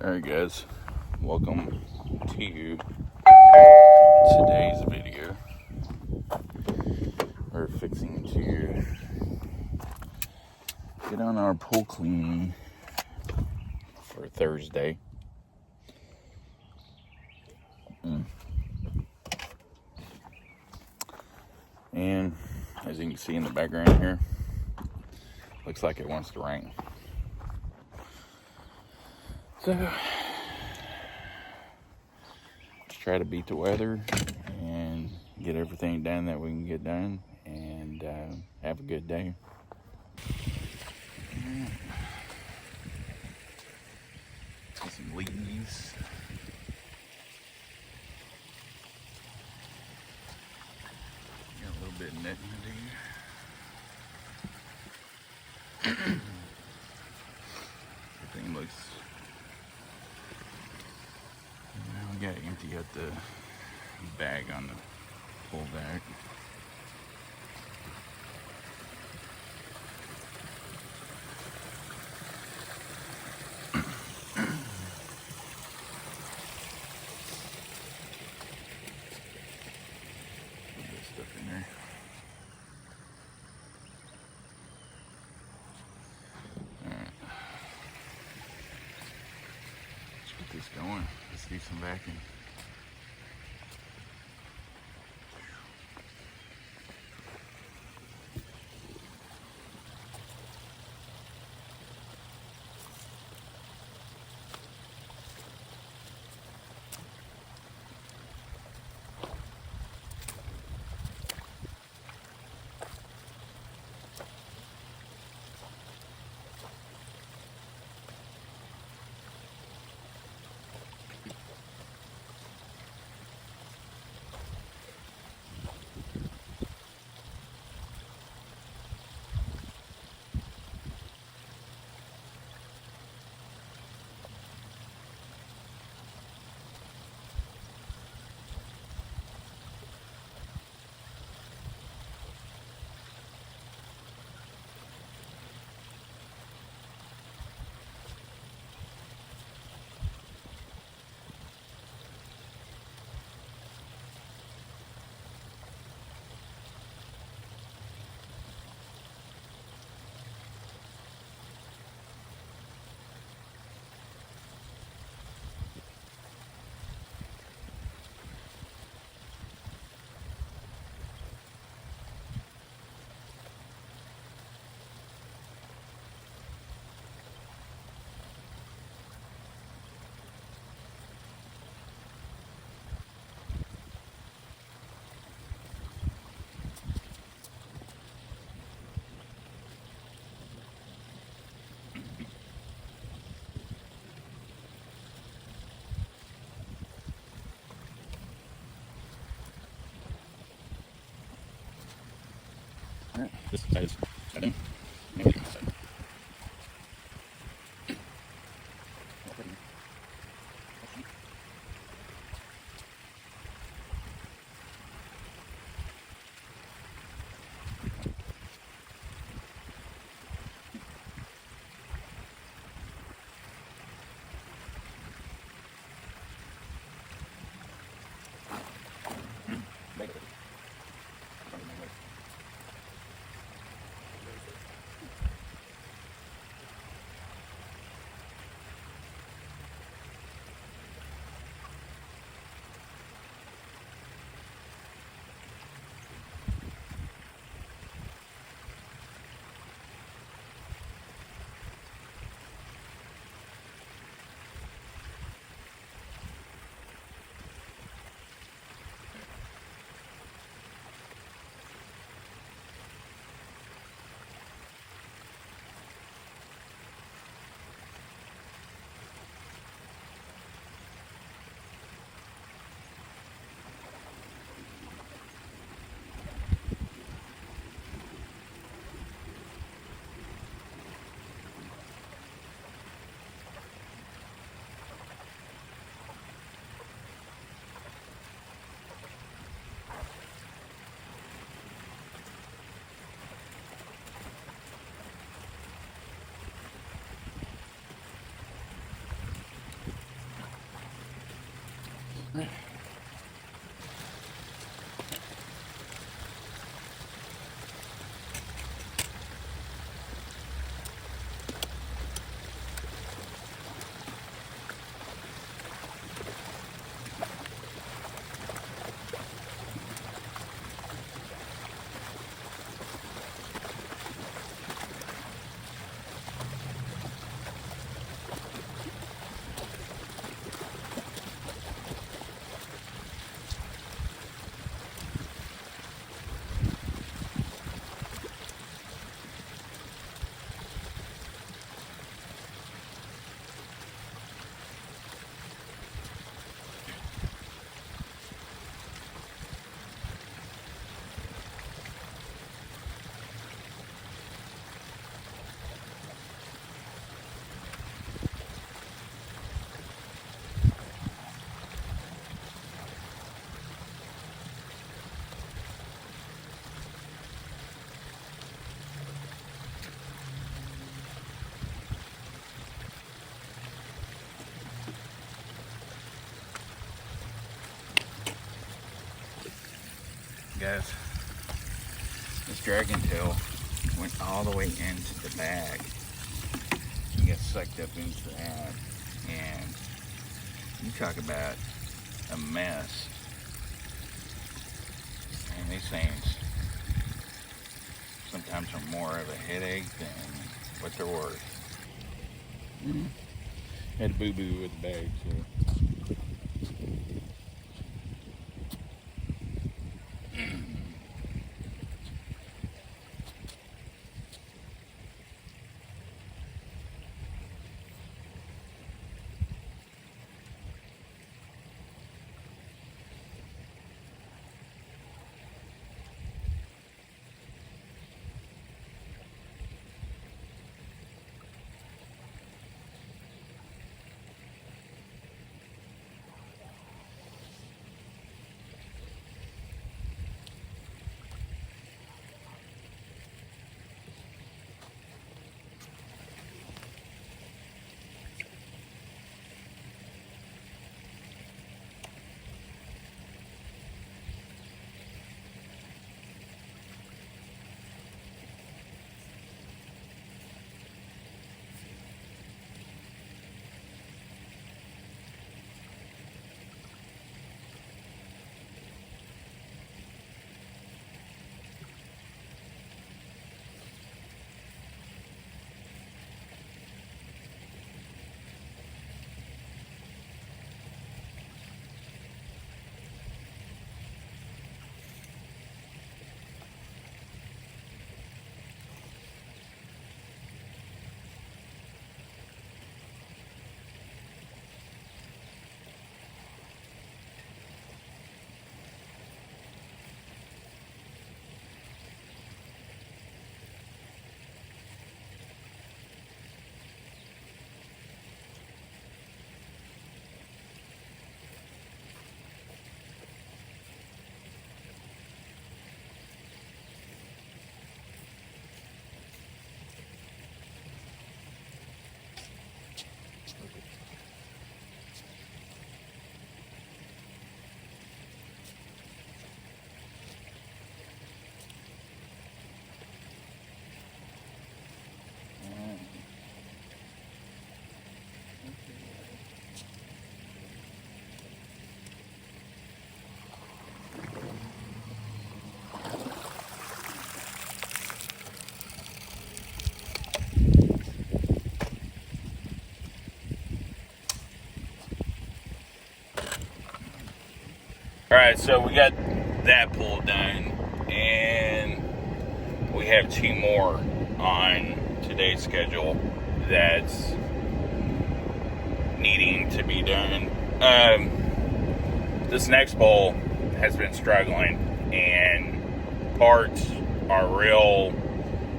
Alright guys, welcome to today's video. We're fixing to get on our pool cleaning for Thursday. And as you can see in the background here, looks like it wants to rain. So, let's try to beat the weather and get everything done that we can get done and have a good day. Got some leaves. Got a little bit of netting to do. Everything looks. We gotta empty out the bag on the pull back. Put this stuff in there. Alright. Let's get this going. Let's do some vacuum. Alright, this side is done. Maybe this side. Guys, this dragon tail went all the way into the bag and got sucked up into that, and you talk about a mess. And these things sometimes are more of a headache than what they're worth. Had a boo-boo with the bag, so. Alright, so we got that pulled done, and we have 2 more on today's schedule that's needing to be done. This next bowl has been struggling, and parts are real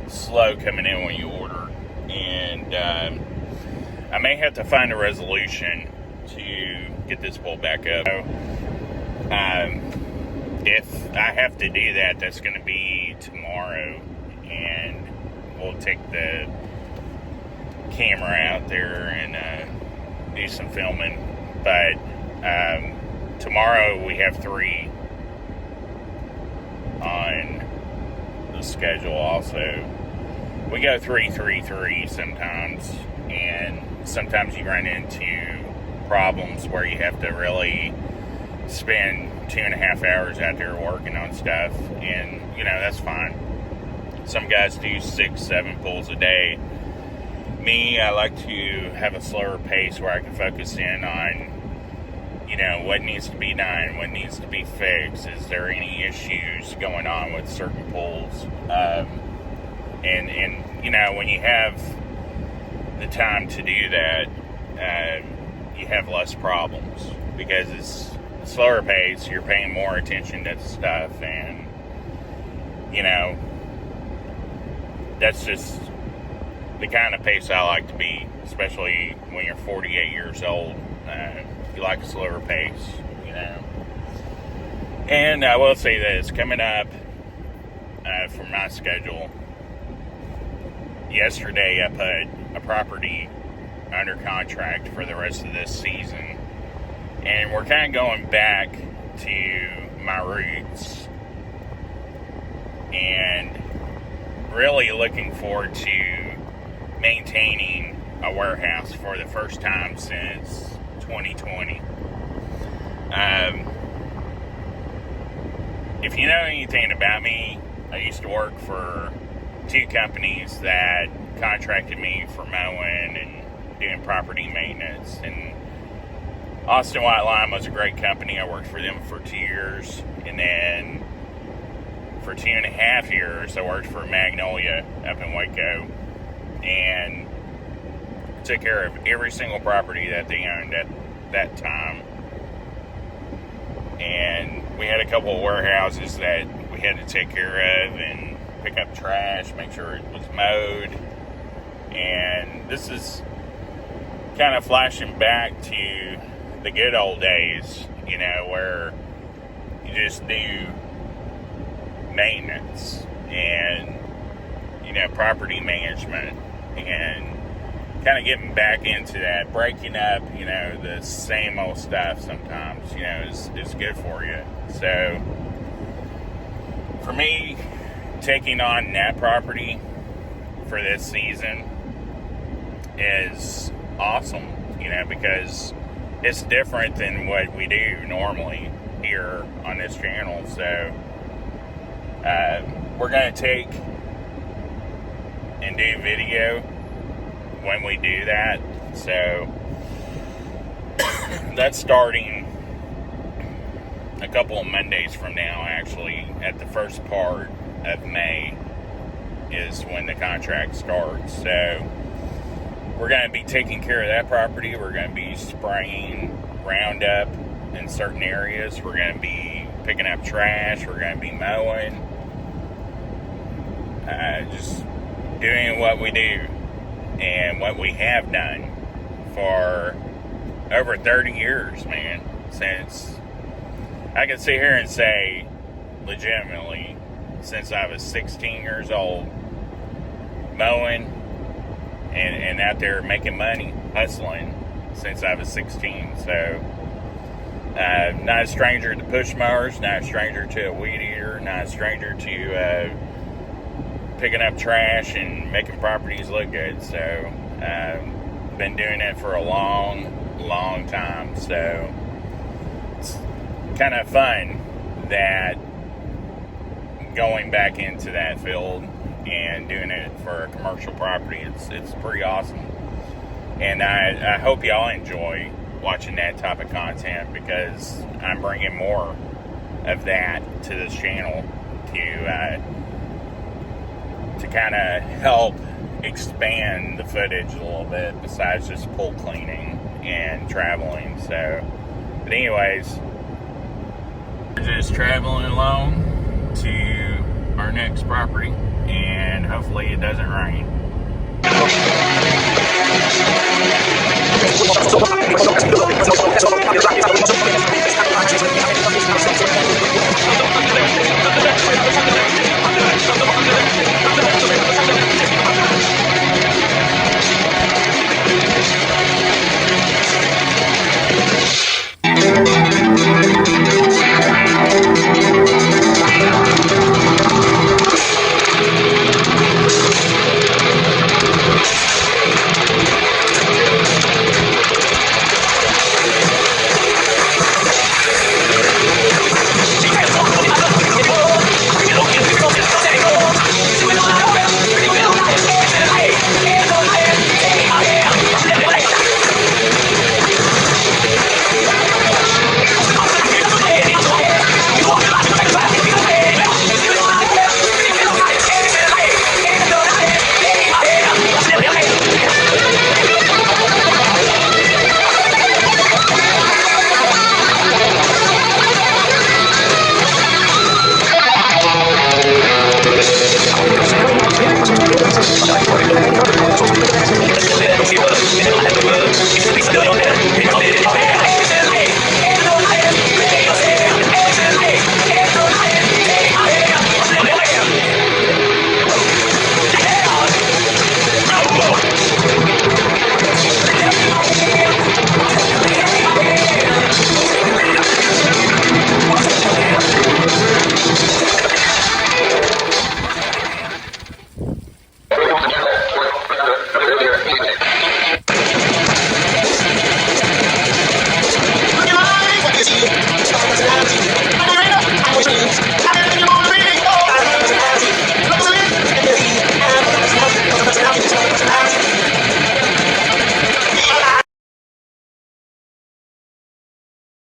slow coming in when you order, and I may have to find a resolution to get this bowl back up. If I have to do that, that's going to be tomorrow, and we'll take the camera out there and do some filming. But tomorrow we have 3 on the schedule also. We go 3-3-3 sometimes, and sometimes you run into problems where you have to really spend 2.5 hours out there working on stuff, and that's fine. Some guys do 6-7 pulls a day. Me, I like to have a slower pace where I can focus in on what needs to be done, what needs to be fixed. Is there any issues going on with certain pulls? And when you have the time to do that, you have less problems, because it's a slower pace. You're paying more attention to the stuff, and that's just the kind of pace I like to be, especially when you're 48 years old. You like a slower pace, And I will say this, coming up for my schedule, yesterday I put a property under contract for the rest of this season. And we're kind of going back to my roots and really looking forward to maintaining a warehouse for the first time since 2020. If you know anything about me, I used to work for 2 companies that contracted me for mowing and doing property maintenance. And Austin White Lime was a great company. I worked for them for 2 years. And then for 2.5 years, I worked for Magnolia up in Waco. And took care of every single property that they owned at that time. And we had a couple of warehouses that we had to take care of and pick up trash, make sure it was mowed. And this is kind of flashing back to the good old days, where you just do maintenance and, property management, and kind of getting back into that, breaking up, the same old stuff sometimes, is good for you. So, for me, taking on that property for this season is awesome, because it's different than what we do normally here on this channel. So, we're going to take and do video when we do that. So that's starting a couple of Mondays from now, actually. At the first part of May is when the contract starts. So we're going to be taking care of that property. We're going to be spraying Roundup in certain areas. We're going to be picking up trash. We're going to be mowing. Just doing what we do and what we have done for over 30 years, man. Since I can sit here and say, legitimately, since I was 16 years old, mowing and out there making money, hustling since I was 16. So, not a stranger to push mowers, not a stranger to a weed eater, not a stranger to picking up trash and making properties look good. So, been doing it for a long time. So, it's kind of fun that going back into that field and doing it for a commercial property, it's pretty awesome. And I hope y'all enjoy watching that type of content, because I'm bringing more of that to this channel to kind of help expand the footage a little bit, besides just pool cleaning and traveling. So, but anyways, we're just traveling along to our next property, and hopefully it doesn't rain.